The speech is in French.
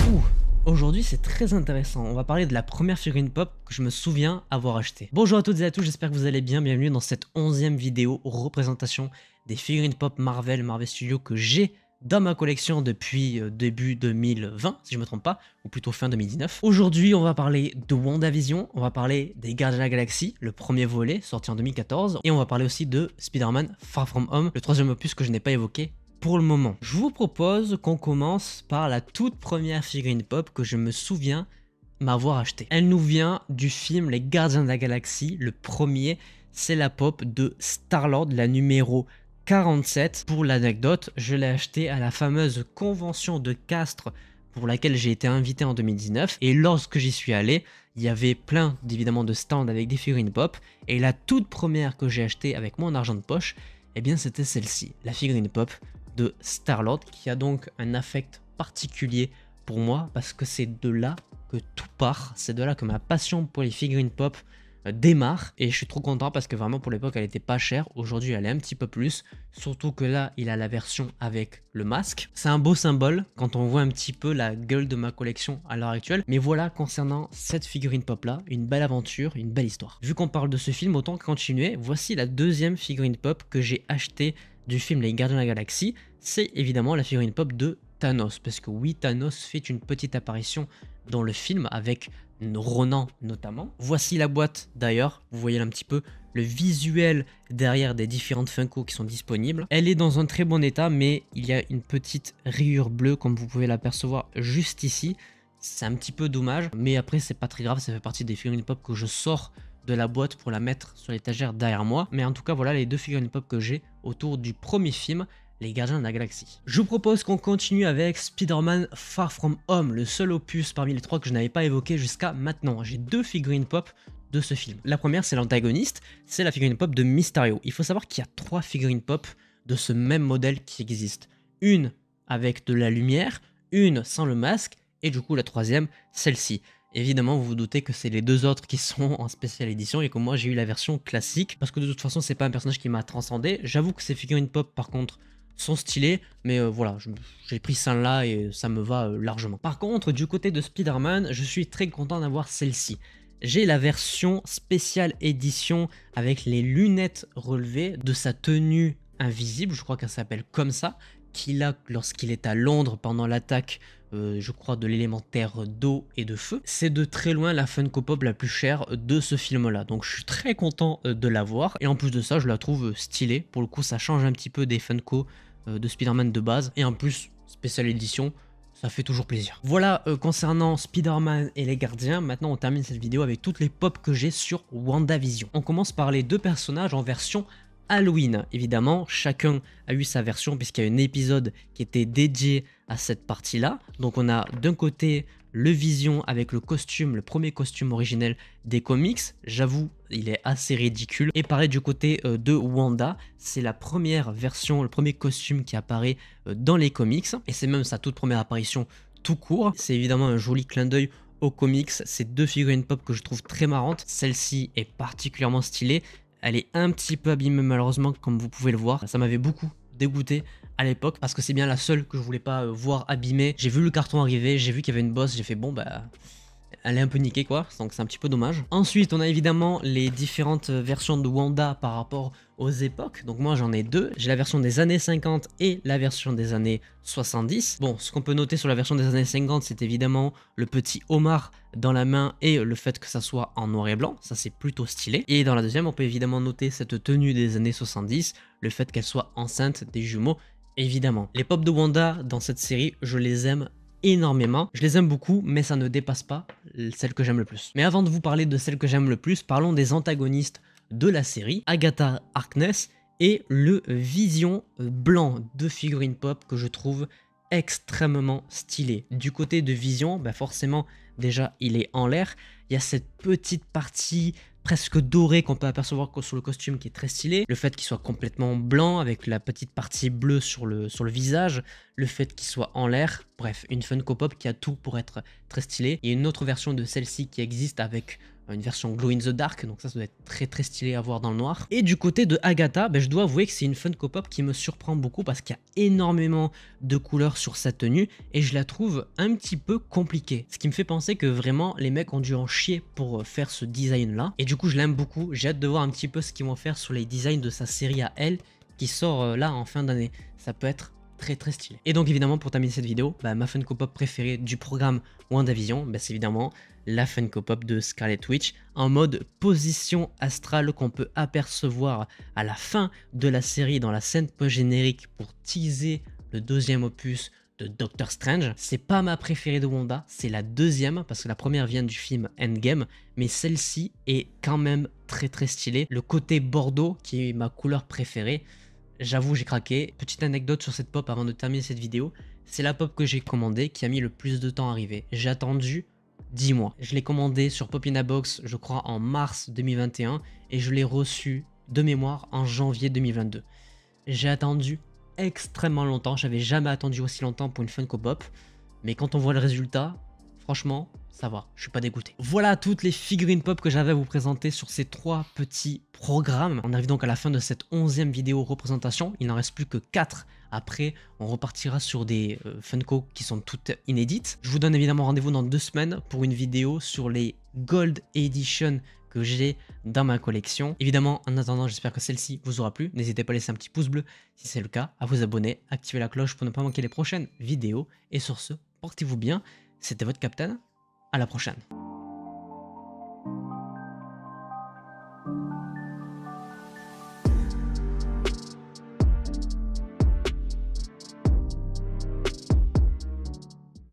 Ouh, aujourd'hui c'est très intéressant, on va parler de la première figurine pop que je me souviens avoir achetée. Bonjour à toutes et à tous, j'espère que vous allez bien, bienvenue dans cette 11e vidéo représentation des figurines pop Marvel Studios que j'ai dans ma collection depuis début 2020, si je me trompe pas, ou plutôt fin 2019. Aujourd'hui, on va parler de WandaVision, on va parler des Gardiens de la Galaxie, le premier volet sorti en 2014, et on va parler aussi de Spider-Man Far From Home, le troisième opus que je n'ai pas évoqué pour le moment. Je vous propose qu'on commence par la toute première figurine pop que je me souviens m'avoir achetée. Elle nous vient du film Les Gardiens de la Galaxie, le premier, c'est la pop de Star-Lord, la numéro 47. Pour l'anecdote, je l'ai acheté à la fameuse convention de Castres pour laquelle j'ai été invité en 2019, et lorsque j'y suis allé, il y avait plein évidemment de stands avec des figurines pop, et la toute première que j'ai achetée avec mon argent de poche, eh bien c'était celle-ci, la figurine pop de Star-Lord, qui a donc un affect particulier pour moi, parce que c'est de là que tout part, c'est de là que ma passion pour les figurines pop démarre, et je suis trop content parce que vraiment pour l'époque elle était pas chère. Aujourd'hui elle est un petit peu plus, surtout que là il a la version avec le masque. C'est un beau symbole quand on voit un petit peu la gueule de ma collection à l'heure actuelle. Mais voilà, concernant cette figurine pop là, une belle aventure, une belle histoire. Vu qu'on parle de ce film, autant continuer. Voici la deuxième figurine pop que j'ai achetée du film Les Gardiens de la Galaxie. C'est évidemment la figurine pop de Thanos, parce que oui, Thanos fait une petite apparition dans le film avec Ronan notamment. Voici la boîte d'ailleurs, vous voyez un petit peu le visuel derrière des différentes Funko qui sont disponibles. Elle est dans un très bon état, mais il y a une petite rayure bleue comme vous pouvez l'apercevoir juste ici. C'est un petit peu dommage, mais après c'est pas très grave, ça fait partie des figurines pop que je sors de la boîte pour la mettre sur l'étagère derrière moi. Mais en tout cas voilà les deux figurines pop que j'ai autour du premier film, Les Gardiens de la Galaxie. Je vous propose qu'on continue avec Spider-Man Far From Home, le seul opus parmi les trois que je n'avais pas évoqué jusqu'à maintenant. J'ai deux figurines pop de ce film. La première, c'est l'antagoniste, c'est la figurine pop de Mysterio. Il faut savoir qu'il y a trois figurines pop de ce même modèle qui existent. Une avec de la lumière, une sans le masque, et du coup la troisième, celle-ci. Évidemment, vous vous doutez que c'est les deux autres qui sont en spéciale édition et que moi j'ai eu la version classique, parce que de toute façon c'est pas un personnage qui m'a transcendé. J'avoue que ces figurines pop par contre sont stylés, mais voilà, j'ai pris celle-là et ça me va largement. Par contre, du côté de Spider-Man, je suis très content d'avoir celle-ci. J'ai la version spéciale édition avec les lunettes relevées de sa tenue invisible, je crois qu'elle s'appelle comme ça, qu'il a lorsqu'il est à Londres pendant l'attaque, je crois, de l'élémentaire d'eau et de feu. C'est de très loin la Funko Pop la plus chère de ce film-là, donc je suis très content de l'avoir. Et en plus de ça, je la trouve stylée. Pour le coup, ça change un petit peu des Funko de Spider-Man de base, et en plus spéciale édition, ça fait toujours plaisir. Voilà concernant Spider-Man et les Gardiens. Maintenant on termine cette vidéo avec toutes les pop que j'ai sur WandaVision. On commence par les deux personnages en version Halloween. Évidemment chacun a eu sa version puisqu'il y a un épisode qui était dédié à cette partie là. Donc on a d'un côté le Vision avec le costume, le premier costume originel des comics. J'avoue, il est assez ridicule. Et pareil du côté de Wanda, c'est la première version, le premier costume qui apparaît dans les comics. Et c'est même sa toute première apparition tout court. C'est évidemment un joli clin d'œil aux comics. C'est deux figurines pop que je trouve très marrantes. Celle-ci est particulièrement stylée. Elle est un petit peu abîmée malheureusement, comme vous pouvez le voir. Ça m'avait beaucoup dégoûté à l'époque parce que c'est bien la seule que je voulais pas voir abîmée. J'ai vu le carton arriver, j'ai vu qu'il y avait une bosse, j'ai fait bon bah elle est un peu niquée quoi, donc c'est un petit peu dommage. Ensuite on a évidemment les différentes versions de Wanda par rapport aux époques. Donc moi j'en ai deux, j'ai la version des années 50 et la version des années 70. Bon, ce qu'on peut noter sur la version des années 50, c'est évidemment le petit homard dans la main et le fait que ça soit en noir et blanc, ça c'est plutôt stylé. Et dans la deuxième on peut évidemment noter cette tenue des années 70, le fait qu'elle soit enceinte des jumeaux évidemment. Les pop de Wanda dans cette série, je les aime énormément. Je les aime beaucoup, mais ça ne dépasse pas celle que j'aime le plus. Mais avant de vous parler de celle que j'aime le plus, parlons des antagonistes de la série. Agatha Harkness et le Vision blanc de figurines pop que je trouve extrêmement stylé. Du côté de Vision, bah forcément, déjà, il est en l'air. Il y a cette petite partie presque dorée qu'on peut apercevoir sur le costume qui est très stylé. Le fait qu'il soit complètement blanc avec la petite partie bleue sur le visage. le fait qu'il soit en l'air. Bref, une Funko Pop qui a tout pour être très stylée. Il y a une autre version de celle-ci qui existe avec une version glow in the dark, donc ça doit être très stylé à voir dans le noir. Et du côté de Agatha, je dois avouer que c'est une Funko Pop qui me surprend beaucoup parce qu'il y a énormément de couleurs sur sa tenue et je la trouve un petit peu compliquée. Ce qui me fait penser que vraiment les mecs ont dû en chier pour faire ce design là. Et du coup je l'aime beaucoup, j'ai hâte de voir un petit peu ce qu'ils vont faire sur les designs de sa série à elle qui sort là en fin d'année. Ça peut être très stylé. Et donc évidemment pour terminer cette vidéo, ma Funko Pop préférée du programme WandaVision, c'est évidemment la Funko Pop de Scarlet Witch en mode position astrale qu'on peut apercevoir à la fin de la série dans la scène post-générique pour teaser le deuxième opus de Doctor Strange. C'est pas ma préférée de Wanda, c'est la deuxième parce que la première vient du film Endgame, mais celle-ci est quand même très stylée. Le côté bordeaux qui est ma couleur préférée, j'avoue j'ai craqué. Petite anecdote sur cette pop avant de terminer cette vidéo, c'est la pop que j'ai commandée qui a mis le plus de temps à arriver. J'ai attendu 10 mois. Je l'ai commandée sur Pop in a Box, je crois en mars 2021 et je l'ai reçue de mémoire en janvier 2022. J'ai attendu extrêmement longtemps, j'avais jamais attendu aussi longtemps pour une Funko Pop, mais quand on voit le résultat, franchement, ça va, je suis pas dégoûté. Voilà toutes les figurines pop que j'avais à vous présenter sur ces 3 petits programmes. On arrive donc à la fin de cette 11e vidéo représentation, il n'en reste plus que 4. Après, on repartira sur des Funko qui sont toutes inédites. Je vous donne évidemment rendez-vous dans 2 semaines pour une vidéo sur les Gold Edition que j'ai dans ma collection. Évidemment, en attendant, j'espère que celle-ci vous aura plu. N'hésitez pas à laisser un petit pouce bleu si c'est le cas, à vous abonner, activer la cloche pour ne pas manquer les prochaines vidéos. Et sur ce, portez-vous bien. C'était votre Captain. À la prochaine.